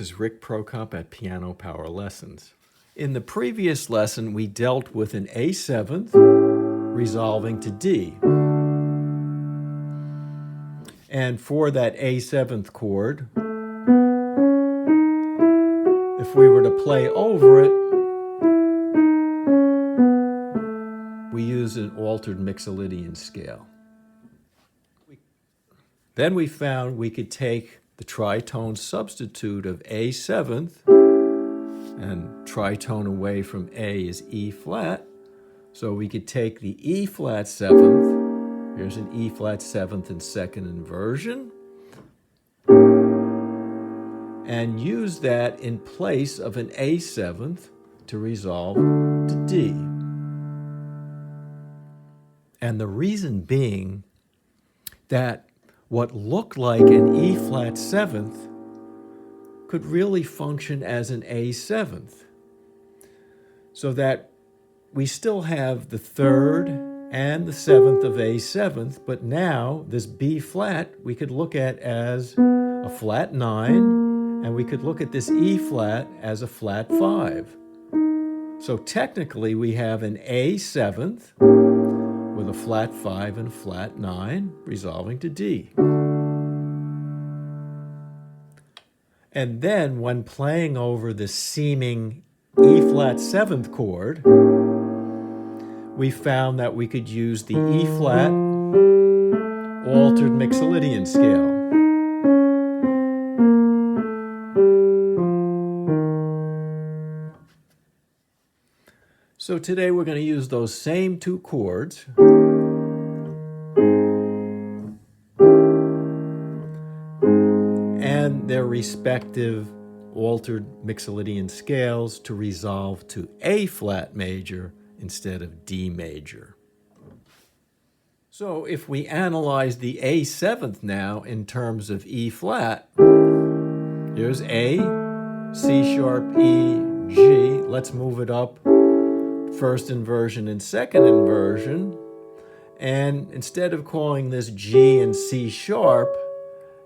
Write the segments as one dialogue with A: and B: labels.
A: This is Rick Prokop at Piano Power Lessons. In the previous lesson, we dealt with an A7th resolving to D. And for that A7th chord, if we were to play over it, we use an altered Mixolydian scale. Then we found we could take the tritone substitute of A7th, and tritone away from A is E flat, so we could take the E flat 7th, here's an E flat 7th in second inversion, and use that in place of an A7th to resolve to D. And the reason being that what looked like an E flat 7th could really function as an A7th, so that we still have the 3rd and the 7th of A7th, but now this B flat we could look at as a flat 9, and we could look at this E flat as a flat 5. So technically we have an A7th with a flat 5 and a flat 9 resolving to D. And then when playing over the seeming E flat 7th chord, we found that we could use the E flat altered Mixolydian scale. So today we're going to use those same two chords and their respective altered Mixolydian scales to resolve to A flat major instead of D major. So if we analyze the A7th now in terms of E flat, here's A, C sharp, E, G. Let's move it up first inversion and second inversion, and instead of calling this G and C sharp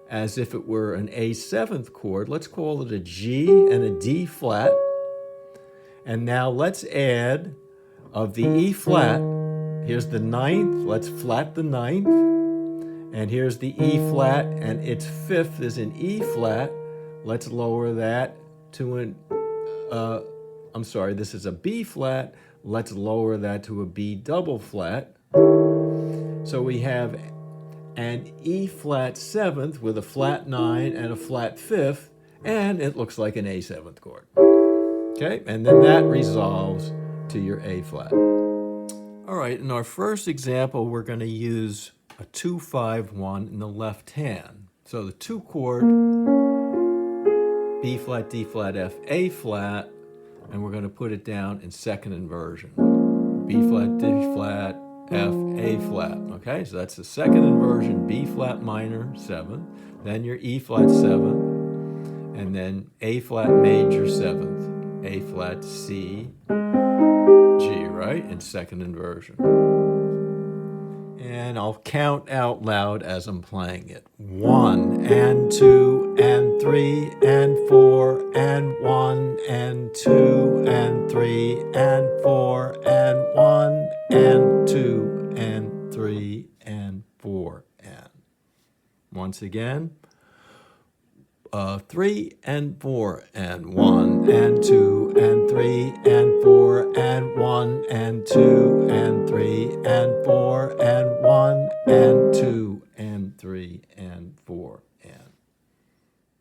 A: as if it were an A7th chord, let's call it a G and a D flat. And now let's add of the E flat, here's the 9th, let's flat the 9th, and here's the E flat, and its 5th is an E flat. Let's lower that to an, this is a B flat. Let's lower that to a B double flat. So we have an E flat 7th with a flat 9 and a flat 5th, and it looks like an A7th chord. Okay, and then that resolves to your A flat. All right, in our first example, we're going to use a 2-5-1 in the left hand. So the 2 chord, B flat, D flat, F, A flat, and we're going to put it down in second inversion. B flat, D flat, F, A flat. Okay, so that's the second inversion, B flat minor, 7th, then your E flat 7th, and then A flat major 7th, A flat, C, G, right, in second inversion. And I'll count out loud as I'm playing it. 1 and 2 and 3 and 4 and 1 and 2 and 3 and 4 and 1 and 2 and 3 and 4 and. Once again, 3 and 4 and 1 and 2 and 3 and 4 and 1 and 2 and 3 and 4 and 1 and 2 and 3 and 4 and.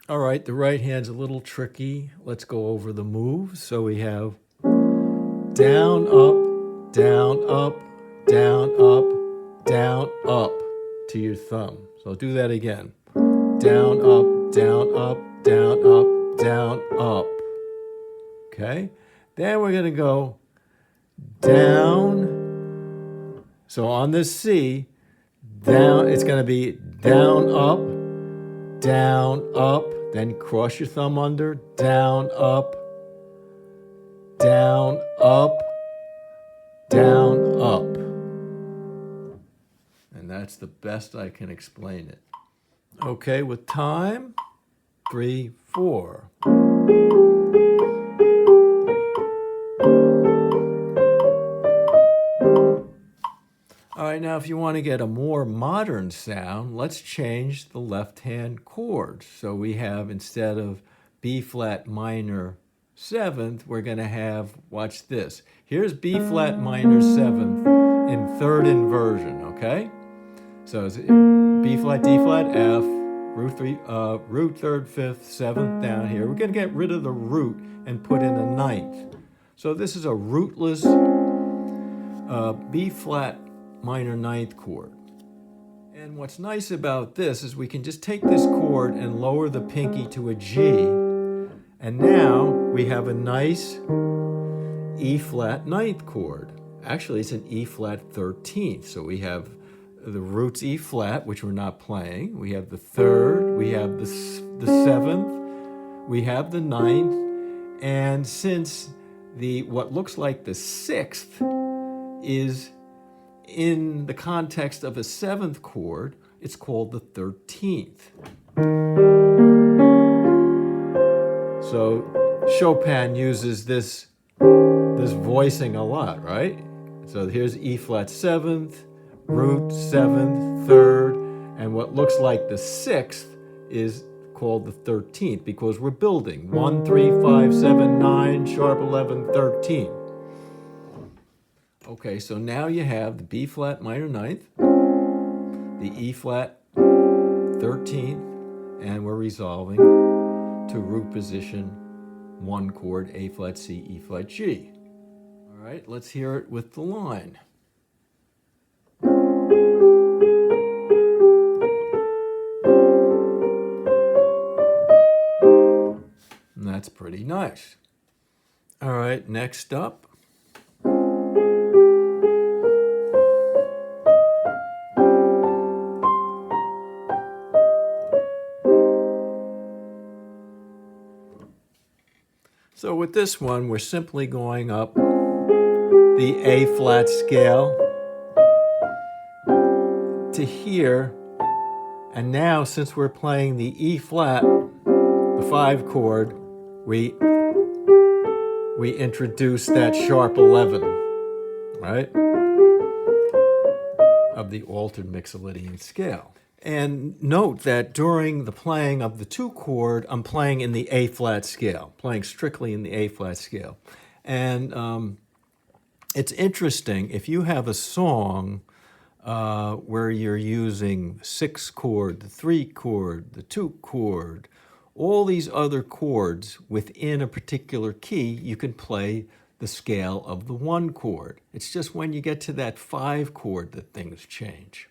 A: All right, the right hand's a little tricky. Let's go over the moves. So we have down, up, down, up, down, up, down, up to your thumb. So I'll do that again. Down, up, down, up, down, up, down, up. Okay? Then we're going to go down. So on this C, down, it's going to be down, up, then cross your thumb under, down, up, down, up, down, up. And that's the best I can explain it. Okay, with time, 3, 4. All right, now if you want to get a more modern sound, let's change the left-hand chord. So we have, instead of B flat minor 7th, we're going to have, watch this. Here's B flat minor 7th in third inversion, okay? So it's B flat, D flat, F, root third, fifth, 7th down here. We're going to get rid of the root and put in a 9th. So this is a rootless B flat minor 9th chord. And what's nice about this is we can just take this chord and lower the pinky to a G, and now we have a nice E flat 9th chord. Actually, it's an E flat 13th. So we have the roots E flat, which we're not playing. We have the 3rd, we have the 7th, we have the 9th, and since what looks like the 6th is in the context of a 7th chord, it's called the 13th. So Chopin uses this voicing a lot, right? So here's E flat 7th, root 7th, 3rd, and what looks like the 6th is called the 13th because we're building 1, 3, 5, 7, 9, sharp 11, 13. Okay, so now you have the B flat minor 9th, the E flat 13th, and we're resolving to root position 1 chord, A flat C, E flat G. All right, let's hear it with the line. And that's pretty nice. All right, next up. So with this one, we're simply going up the A flat scale to here. And now, since we're playing the E flat, the 5 chord, we introduce that sharp 11, right, of the altered Mixolydian scale. And note that during the playing of the 2 chord, I'm playing in the A flat scale, playing strictly in the A flat scale. And it's interesting, if you have a song where you're using 6 chord, the 3 chord, the 2 chord, all these other chords within a particular key, you can play the scale of the 1 chord. It's just when you get to that 5 chord that things change.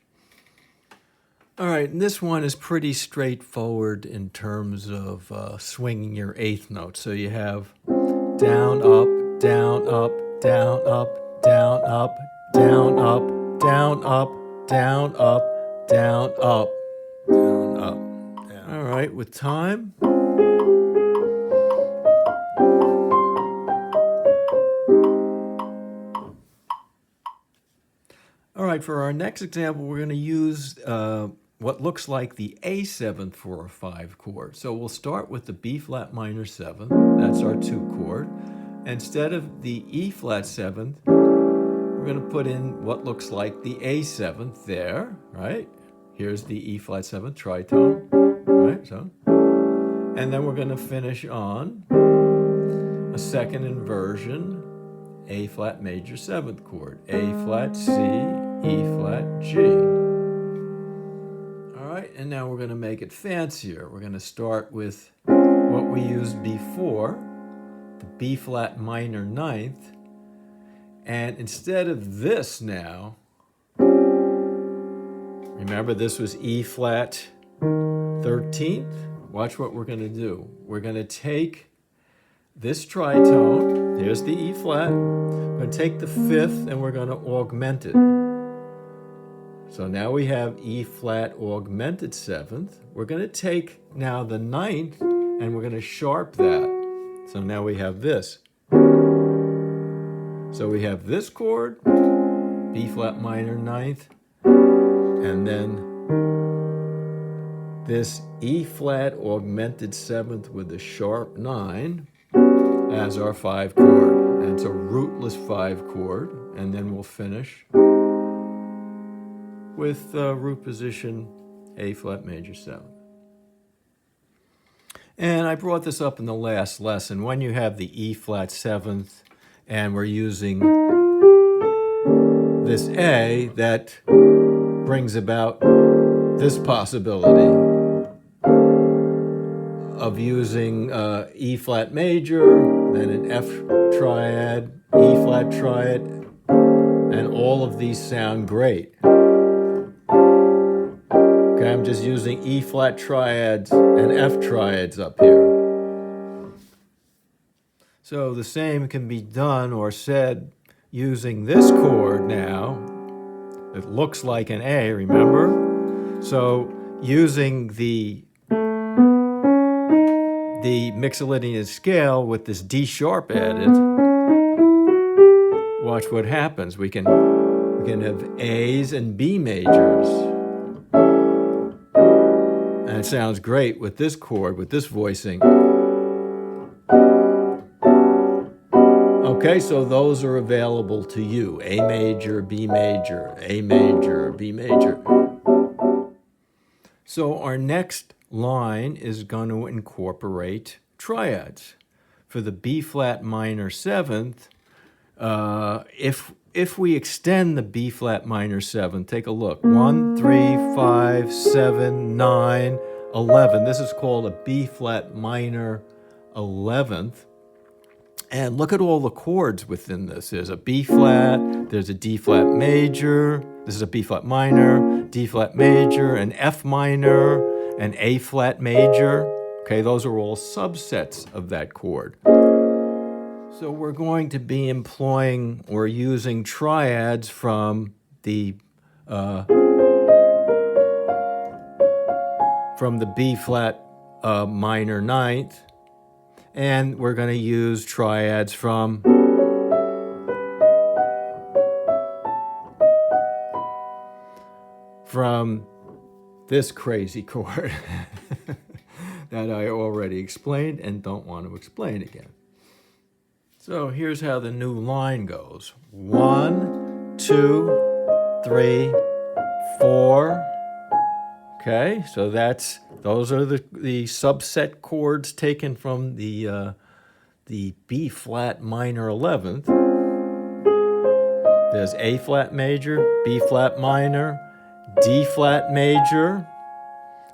A: All right, and this one is pretty straightforward in terms of swinging your 8th note. So you have down, up, down, up, down, up, down, up, down, up, down, up, down, up, down, up, down, up. Down. All right, with time. All right, for our next example, we're going to use what looks like the A7th for a 5 chord. So we'll start with the B flat minor 7th. That's our 2 chord. Instead of the E flat 7th, we're going to put in what looks like the A7th there, right? Here's the E flat 7th tritone, right? So, and then we're going to finish on a second inversion, A flat major 7th chord, A flat C, E flat G. All right, and now we're going to make it fancier. We're going to start with what we used before, the B flat minor 9th, and instead of this now, remember this was E flat 13th? Watch what we're going to do. We're going to take this tritone, here's the E flat, we're going to take the 5th and we're going to augment it. So now we have E flat augmented 7th. We're going to take now the 9th and we're going to sharp that. So now we have this. So we have this chord, B flat minor 9th, and then this E flat augmented seventh with a sharp 9 as our 5 chord. And it's a rootless 5 chord. And then we'll finish with root position A flat major 7. And I brought this up in the last lesson. When you have the E flat 7th and we're using this A, that brings about this possibility of using E flat major, then an F triad, E flat triad, and all of these sound great. Okay, I'm just using E flat triads and F triads up here. So the same can be done or said using this chord now. It looks like an A, remember? So using the mixolydian scale with this D sharp added, watch what happens. We can have A's and B majors. And it sounds great with this chord, with this voicing. Okay, so those are available to you. A major, B major, A major, B major. So our next line is going to incorporate triads. For the B flat minor 7th, if we extend the B flat minor 7th, take a look. 1, 3, 5, 7, 9, 11. This is called a B flat minor 11th. And look at all the chords within this. There's a B flat, there's a D flat major, this is a B flat minor, D flat major, an F minor, an A flat major. Okay, those are all subsets of that chord. So we're going to be employing or using triads from the B flat minor 9th, and we're going to use triads from this crazy chord that I already explained and don't want to explain again. So here's how the new line goes. 1, 2, 3, 4. Okay, so those are the subset chords taken from the B flat minor 11th. There's A flat major, B flat minor, D flat major.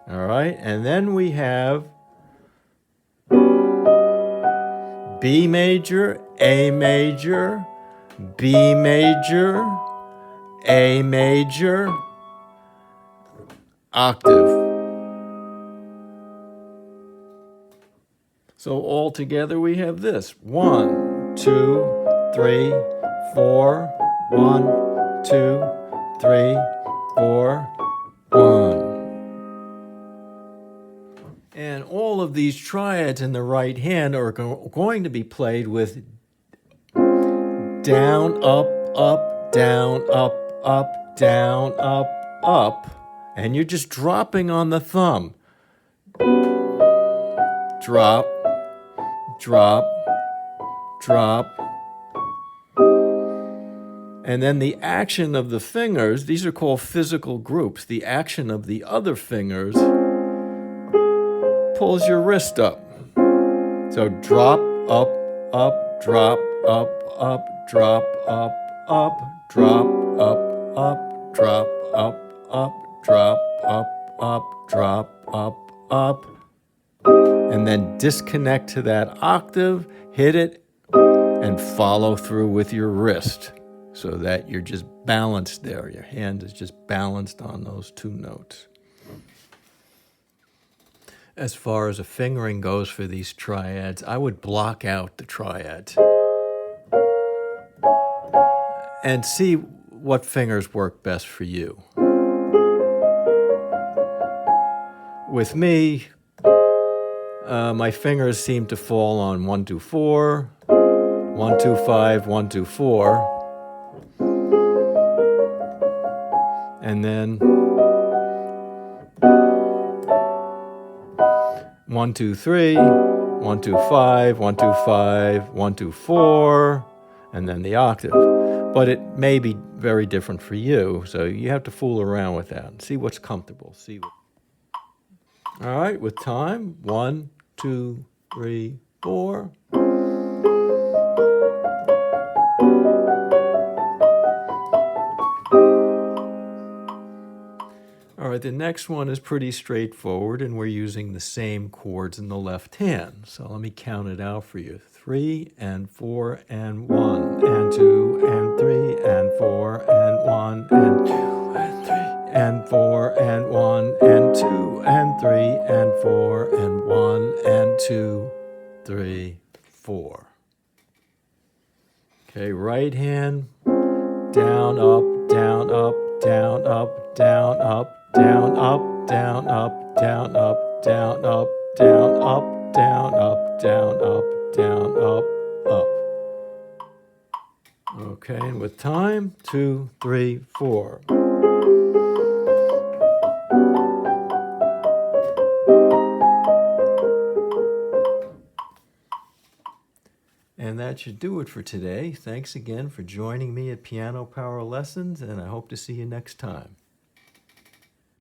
A: All right, and then we have B major, A major, B major, A major, octave. So all together we have this. 1, 2, 3, 4. 1, 2, 3, 4, 1. And all of these triads in the right hand are going to be played with down, up, up, down, up, up, down, up, up. And you're just dropping on the thumb. Drop, drop, drop. And then the action of the fingers, these are called physical groups. The action of the other fingers pulls your wrist up. So drop, up, up, drop, up, up, drop, up, up, drop, up, up, drop, up, up, drop, up, up, drop, up, up. And then disconnect to that octave, hit it, and follow through with your wrist so that you're just balanced there. Your hand is just balanced on those two notes. As far as a fingering goes for these triads, I would block out the triads and see what fingers work best for you. With me, my fingers seem to fall on 1, 2, 4, 1, 2, 5, 1, 2, 4, and then 1, 2, 3, 1, 2, 5, 1, 2, 5, 1, 2, 4, and then the octave. But it may be very different for you, so you have to fool around with that and see what's comfortable. All right, with time, 1, 2, 3, 4. All right, the next one is pretty straightforward, and we're using the same chords in the left hand. So let me count it out for you. 3 and 4 and 1 and 2 and 3 and 4 and 1 and 2 and 3 and 4 and 1 and 2 and 3 and 4 and 1 and 2, 3, 4. Okay, right hand, down, up, down, up, down, up, down, up, down, up, down, up, down, up, down, up, down, up, down, up, down, up, down, up, up. Okay, and with time, 2, 3, 4. And that should do it for today. Thanks again for joining me at Piano Power Lessons, and I hope to see you next time.